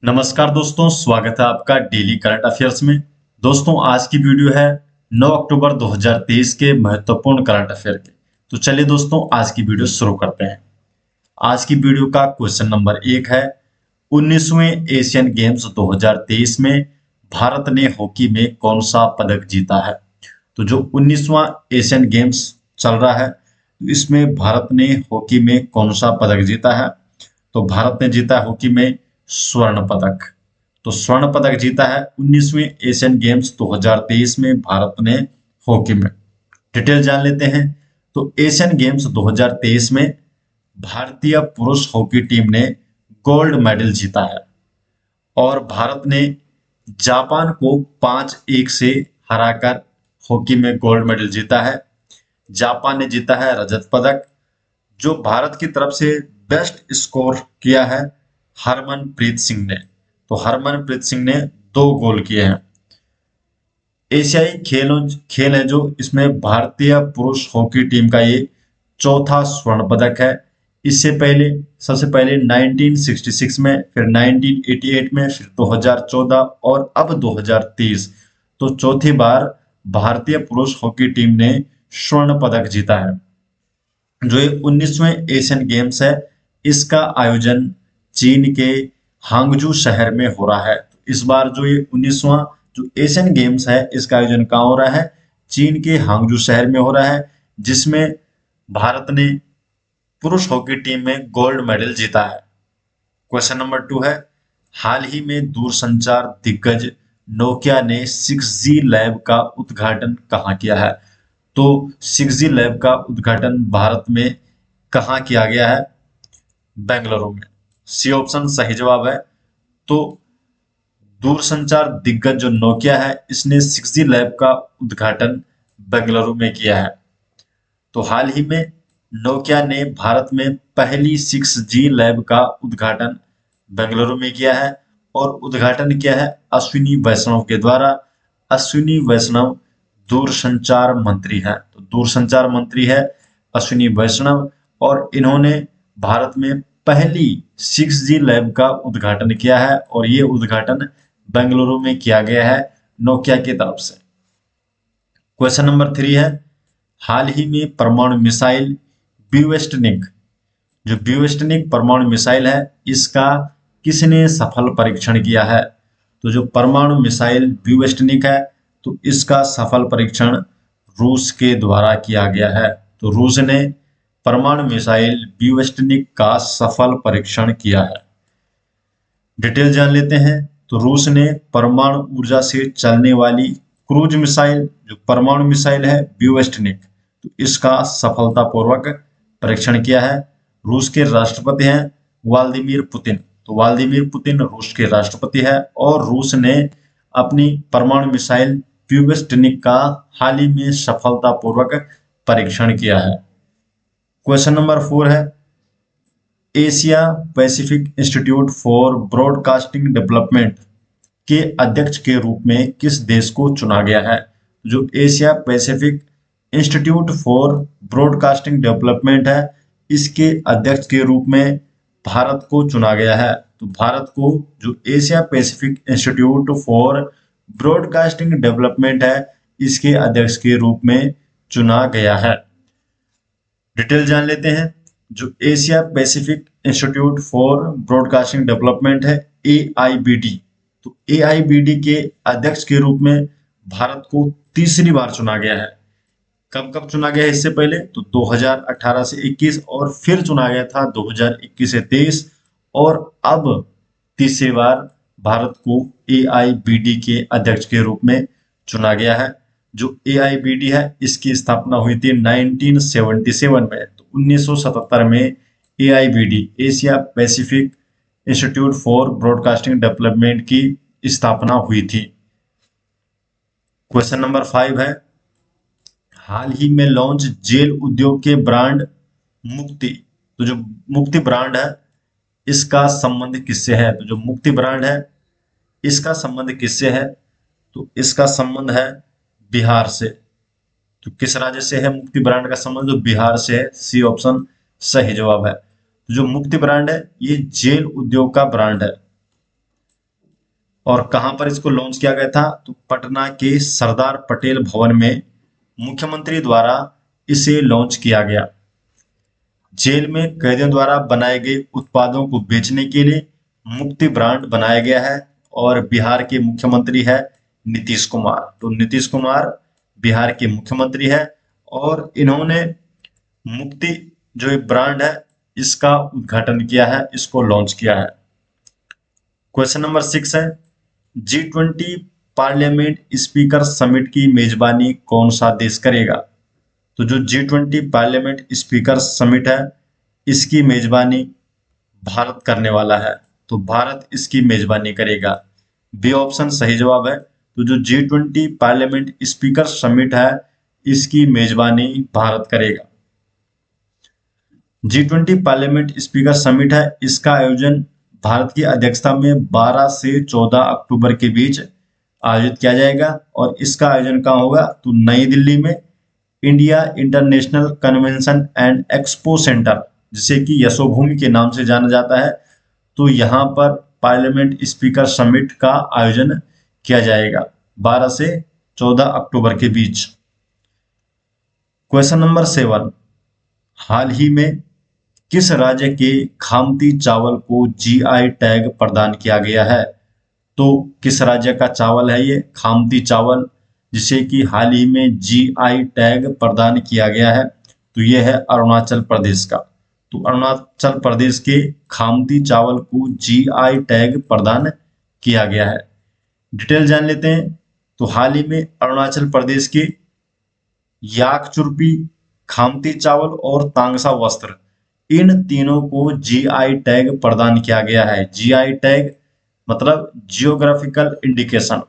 नमस्कार दोस्तों, स्वागत है आपका डेली करंट अफेयर्स में। दोस्तों, आज की वीडियो है 9 अक्टूबर 2023 के महत्वपूर्ण करंट अफेयर के। तो चलिए दोस्तों, आज की वीडियो शुरू करते हैं। आज की वीडियो का क्वेश्चन नंबर 1 है, 19वें एशियन गेम्स 2023 में भारत ने हॉकी में कौन सा पदक जीता है। तो जो 19वां एशियन गेम्स चल रहा है, इसमें भारत ने हॉकी में कौन सा पदक जीता है। तो भारत ने जीता है हॉकी में स्वर्ण पदक। तो स्वर्ण पदक जीता है 19वें एशियन गेम्स 2023 में भारत ने हॉकी में। डिटेल जान लेते हैं। तो एशियन गेम्स 2023 में भारतीय पुरुष हॉकी टीम ने गोल्ड मेडल जीता है और भारत ने जापान को 5-1 से हराकर हॉकी में गोल्ड मेडल जीता है। जापान ने जीता है रजत पदक। जो भारत की तरफ से बेस्ट स्कोर किया है हरमनप्रीत सिंह ने। तो हरमनप्रीत सिंह ने 2 गोल किए हैं। एशियाई खेल है जो इसमें भारतीय पुरुष हॉकी टीम का ये चौथा स्वर्ण पदक है। इससे पहले सबसे पहले 1966 में, फिर 1988 में, फिर 2014 और अब 2023। तो चौथी बार भारतीय पुरुष हॉकी टीम ने स्वर्ण पदक जीता है। जो ये 19वें एशियन गेम्स है, इसका आयोजन चीन के हांगजू शहर में हो रहा है। इस बार जो ये 19वां जो एशियन गेम्स है, इसका आयोजन कहाँ हो रहा है? चीन के हांगजू शहर में हो रहा है, जिसमें भारत ने पुरुष हॉकी टीम में गोल्ड मेडल जीता है। क्वेश्चन नंबर 2 है, हाल ही में दूरसंचार दिग्गज नोकिया ने 6G लैब का उद्घाटन कहाँ किया है। तो 6G लैब का उद्घाटन भारत में कहाँ किया गया है? बेंगलुरु में। सी ऑप्शन सही जवाब है। तो दूरसंचार दिग्गज जो नोकिया है, इसने 6G लैब का उद्घाटन बेंगलुरु में किया है। तो हाल ही में नोकिया ने भारत में पहली 6G लैब का उद्घाटन बेंगलुरु में किया है और उद्घाटन किया है अश्विनी वैष्णव के द्वारा। अश्विनी वैष्णव दूरसंचार मंत्री हैं। तो दूरसंचार मंत्री है अश्विनी वैष्णव और इन्होंने भारत में पहली 6G लैब का उद्घाटन किया है और ये उद्घाटन बेंगलुरु में किया गया है नोकिया की तरफ से। क्वेश्चन नंबर 3 है, हाल ही में परमाणु मिसाइल ब्यूस्टनिक, जो ब्यूस्टनिक परमाणु मिसाइल है, इसका किसने सफल परीक्षण किया है। तो जो परमाणु मिसाइल ब्यूस्टनिक है, तो इसका सफल परीक्षण रूस के द्वारा किया गया है। तो रूस ने परमाणु मिसाइल ब्यूस्टनिक का सफल परीक्षण किया है। डिटेल जान लेते हैं। तो रूस ने परमाणु ऊर्जा से चलने वाली क्रूज मिसाइल, जो परमाणु मिसाइल है ब्यूस्टनिक, तो इसका सफलतापूर्वक परीक्षण किया है। रूस के राष्ट्रपति हैं व्लादिमीर पुतिन। तो व्लादिमीर पुतिन रूस के राष्ट्रपति है और रूस ने अपनी परमाणु मिसाइल ब्यूस्टनिक का हाल ही में सफलतापूर्वक परीक्षण किया है। क्वेश्चन नंबर 4 है, Asia Pacific institute for broadcasting development के अध्यक्ष के रूप में किस देश को चुना गया है। जो Asia Pacific institute for broadcasting development है, इसके अध्यक्ष के रूप में भारत को चुना गया है। तो भारत को जो Asia Pacific institute for broadcasting development है, इसके अध्यक्ष के रूप में चुना गया है। डिटेल जान लेते हैं। जो Asia Pacific institute for broadcasting development है AIBD, तो AIBD के अध्यक्ष के रूप में भारत को तीसरी बार चुना गया है। कब कब चुना गया है इससे पहले? तो 2018 से 21 और फिर चुना गया था 2021 से 23 और अब तीसरी बार भारत को AIBD के अध्यक्ष के रूप में चुना गया है। जो AIBD है, इसकी स्थापना हुई थी 1977 में। तो 1977 में AIBD Asia Pacific institute for broadcasting development की स्थापना हुई थी। क्वेश्चन नंबर 5 है, हाल ही में लॉन्च जेल उद्योग के ब्रांड मुक्ति, तो जो मुक्ति ब्रांड है, इसका संबंध किससे है। तो जो मुक्ति ब्रांड है, इसका संबंध किससे है? तो इसका संबंध है बिहार से। तो किस राज्य से है मुक्ति ब्रांड का संबंध? जो बिहार से है। सी ऑप्शन सही जवाब है। तो जो मुक्ति ब्रांड है, ये जेल उद्योग का ब्रांड है। और कहां पर इसको लॉन्च किया गया था? तो पटना के सरदार पटेल भवन में मुख्यमंत्री द्वारा इसे लॉन्च किया गया। जेल में कैदियों द्वारा बनाए गए उत्पादों को बेचने के लिए मुक्ति ब्रांड बनाया गया है और बिहार के मुख्यमंत्री है नीतीश कुमार। तो नीतीश कुमार बिहार के मुख्यमंत्री है और इन्होंने मुक्ति जो एक ब्रांड है इसका उद्घाटन किया है, इसको लॉन्च किया है। क्वेश्चन नंबर 6 है, G20 पार्लियामेंट स्पीकर समिट की मेजबानी कौन सा देश करेगा? तो जो G20 पार्लियामेंट स्पीकर समिट है इसकी मेजबानी भारत करने वाला है, तो भारत इसकी मेजबानी करेगा। बी ऑप्शन सही जवाब है। तो जो G20 पार्लियामेंट स्पीकर समिट है इसकी मेजबानी भारत करेगा। G20 पार्लियामेंट स्पीकर समिट है, इसका आयोजन भारत की अध्यक्षता में 12 से 14 अक्टूबर के बीच आयोजित किया जाएगा और इसका आयोजन कहाँ होगा? तो नई दिल्ली में India international convention and expo centre, जिसे कि यशोभूमि के नाम से जाना जाता है, तो यहाँ पर पार्लियामेंट स्पीकर समिट का आयोजन किया जाएगा 12 से 14 अक्टूबर के बीच। क्वेश्चन नंबर 7, हाल ही में किस राज्य के खामती चावल को जीआई टैग प्रदान किया गया है? तो किस राज्य का चावल है ये खामती चावल, जिसे कि हाल ही में जीआई टैग प्रदान किया गया है? तो ये है अरुणाचल प्रदेश का। तो अरुणाचल प्रदेश के खामती चावल को जीआई टैग प्रदान किया गया है। डिटेल जान लेते हैं। तो हाल ही में अरुणाचल प्रदेश के याक चुरपी, खामती चावल और तांगसा वस्त्र, इन तीनों को जीआई टैग प्रदान किया गया है। जीआई टैग मतलब जियोग्राफिकल इंडिकेशन।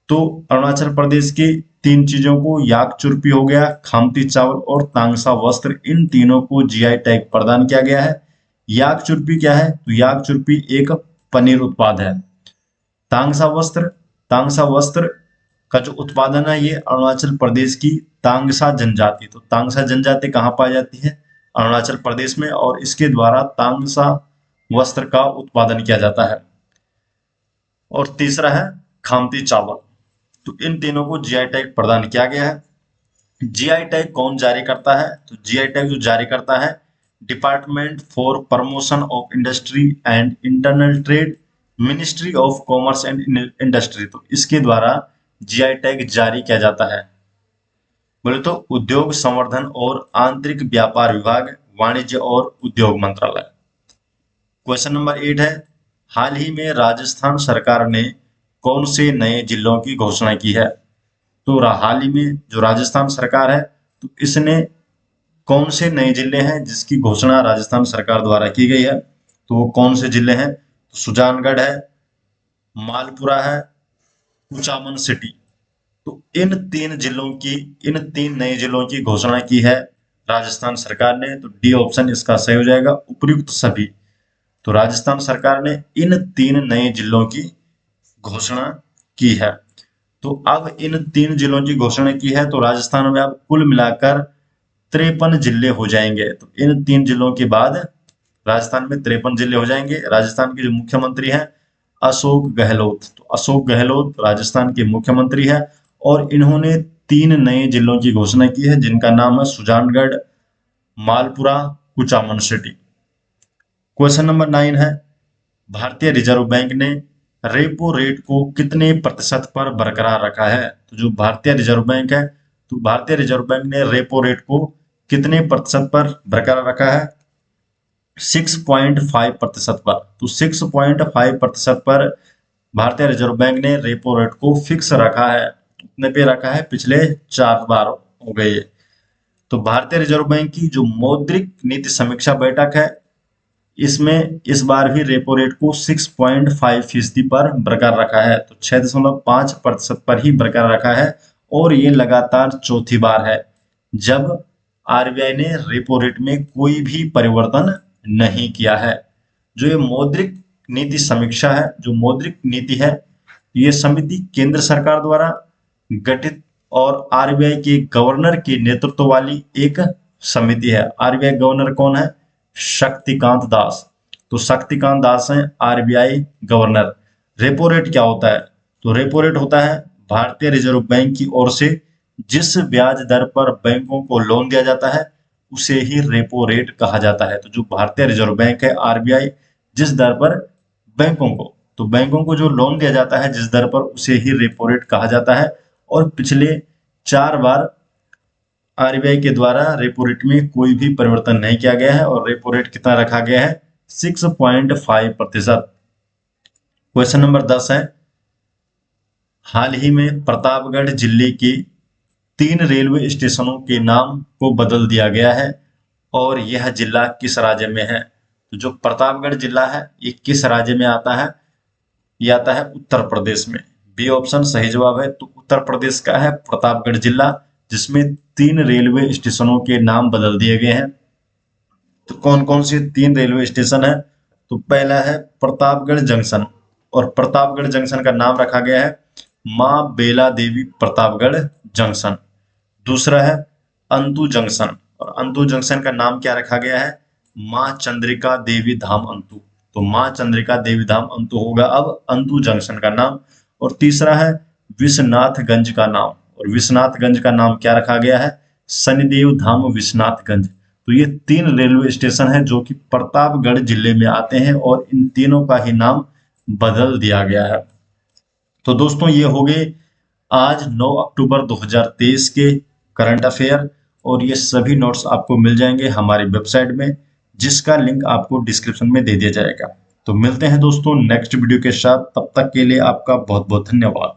तो अरुणाचल प्रदेश की तीन चीजों को, याक चुरपी हो गया, खामती चावल और तांगसा वस्त्र, इन तीनों को जीआई टैग प्रदान किया गया है। याक चुरपी क्या है? तो याक चुरपी एक पनीर उत्पाद है। तांगसा वस्त्र का जो उत्पादन है ये अरुणाचल प्रदेश की तांगसा जनजाति, तो तांगसा जनजाति कहाँ पाई जाती है? अरुणाचल प्रदेश में, और इसके द्वारा तांगसा वस्त्र का उत्पादन किया जाता है। और तीसरा है खामती चावल। तो इन तीनों को जीआई टैग प्रदान किया गया है। जीआई टैग कौन जारी करता है? तो जीआई टैग जो जारी करता है department for promotion of industry and internal trade, ministry of commerce and industry. तो इसके द्वारा जीआई टैग जारी किया जाता है। बोले तो उद्योग संवर्धन और आंतरिक व्यापार विभाग, वाणिज्य और उद्योग मंत्रालय। क्वेश्चन नंबर 8 है, हाल ही में राजस्थान सरकार ने कौन से नए जिलों की घोषणा की है? तो हाल ही में जो राजस्थान सरकार है तो इसने कौन से नए जिले हैं जिसकी घोषणा राजस्थान सरकार द्वारा की गई है? तो वो कौन से जिले हैं? तो सुजानगढ़ है, मालपुरा है, कुचामन सिटी। तो इन तीन नए जिलों की घोषणा की है राजस्थान सरकार ने। तो डी ऑप्शन इसका सही हो जाएगा, उपयुक्त सभी। तो राजस्थान सरकार ने इन 3 नए जिलों की घोषणा की है। तो अब इन 3 जिलों की घोषणा की है तो राजस्थान में अब कुल मिलाकर 53 जिले हो जाएंगे। तो इन 3 जिलों के बाद राजस्थान में 53 जिले हो जाएंगे। राजस्थान के जो मुख्यमंत्री हैं अशोक गहलोत, तो अशोक गहलोत राजस्थान के मुख्यमंत्री हैं और इन्होंने 3 नए जिलों की घोषणा की है जिनका नाम है Sujangarh, Malpura, Kuchaman city. Question number 9 है, भारतीय रिजर्व बैंक ने रेपो रेट को कितने प्रतिशत पर बरकरार रखा है? तो जो भारतीय रिजर्व बैंक है तो भारतीय रिजर्व बैंक ने रेपो रेट को कितने प्रतिशत पर बरकरार रखा है? 6.5% पर। तो 6.5% पर भारतीय रिजर्व बैंक ने रेपो रेट को फिक्स रखा है। कितने पे रखा है? पिछले 4 बार हो गए। तो भारतीय रिजर्व बैंक की जो मौद्रिक नीति समीक्षा बैठक है इसमें इस बार भी रेपो रेट को 6.5% पर बरकरार रखा है। तो 6.5% पर ही बरकरार रखा है और ये लगातार चौथी बार है जब आरबीआई ने रेपो रेट में कोई भी परिवर्तन नहीं किया है। जो ये मौद्रिक नीति समीक्षा है, जो मौद्रिक नीति है, ये समिति केंद्र सरकार द्वारा गठित और आरबीआई के गवर्नर के नेतृत्व वाली एक समिति है। आरबीआई गवर्नर कौन है? शक्तिकांत दास। तो शक्तिकांत दास हैं आरबीआई गवर्नर। रेपो रेट क्या होता है? तो रेपो रेट होता है भारतीय रिजर्व बैंक की ओर से जिस ब्याज दर पर बैंकों को लोन दिया जाता है उसे ही रेपो रेट कहा जाता है। तो जो भारतीय रिजर्व बैंक है आरबीआई जिस दर पर बैंकों को जो लोन दिया जाता है जिस दर पर उसे ही रेपो रेट कहा जाता है। और पिछले 4 बार आरबीआई के द्वारा रेपो रेट में कोई भी परिवर्तन नहीं किया गया है और रेपो रेट कितना रखा गया है 6.5%। क्वेश्चन नंबर 10 है, हाल ही में प्रतापगढ़ जिले के 3 रेलवे स्टेशनों के नाम को बदल दिया गया है और यह जिला किस राज्य में है? तो जो प्रतापगढ़ जिला है ये किस राज्य में आता है? ये आता है उत्तर प्रदेश में। बी ऑप्शन सही जवाब है। तो उत्तर प्रदेश का है प्रतापगढ़ जिला जिसमें 3 रेलवे स्टेशनों के नाम बदल दिए गए हैं। तो कौन कौन से 3 रेलवे स्टेशन है? तो पहला है प्रतापगढ़ जंक्शन और प्रतापगढ़ जंक्शन का नाम रखा गया है मां बेला देवी प्रतापगढ़ जंक्शन। दूसरा है अंतु जंक्शन और अंतु जंक्शन का नाम क्या रखा गया है? मां चंद्रिका देवी धाम अंतु। तो मां चंद्रिका देवी धाम अंतु होगा अब अंतु जंक्शन का नाम। और तीसरा है विश्वनाथगंज का नाम और विश्वनाथगंज का नाम क्या रखा गया है? शनिदेव धाम विश्वनाथगंज। तो ये 3 रेलवे स्टेशन है जो कि प्रतापगढ़ जिले में आते हैं और इन तीनों का ही नाम बदल दिया गया है। तो दोस्तों ये हो गए आज 9 अक्टूबर 2023 के करंट अफेयर और ये सभी नोट्स आपको मिल जाएंगे हमारी वेबसाइट में जिसका लिंक आपको डिस्क्रिप्शन में दे दिया जाएगा। तो मिलते हैं दोस्तों नेक्स्ट वीडियो के साथ, तब तक के लिए आपका बहुत बहुत धन्यवाद।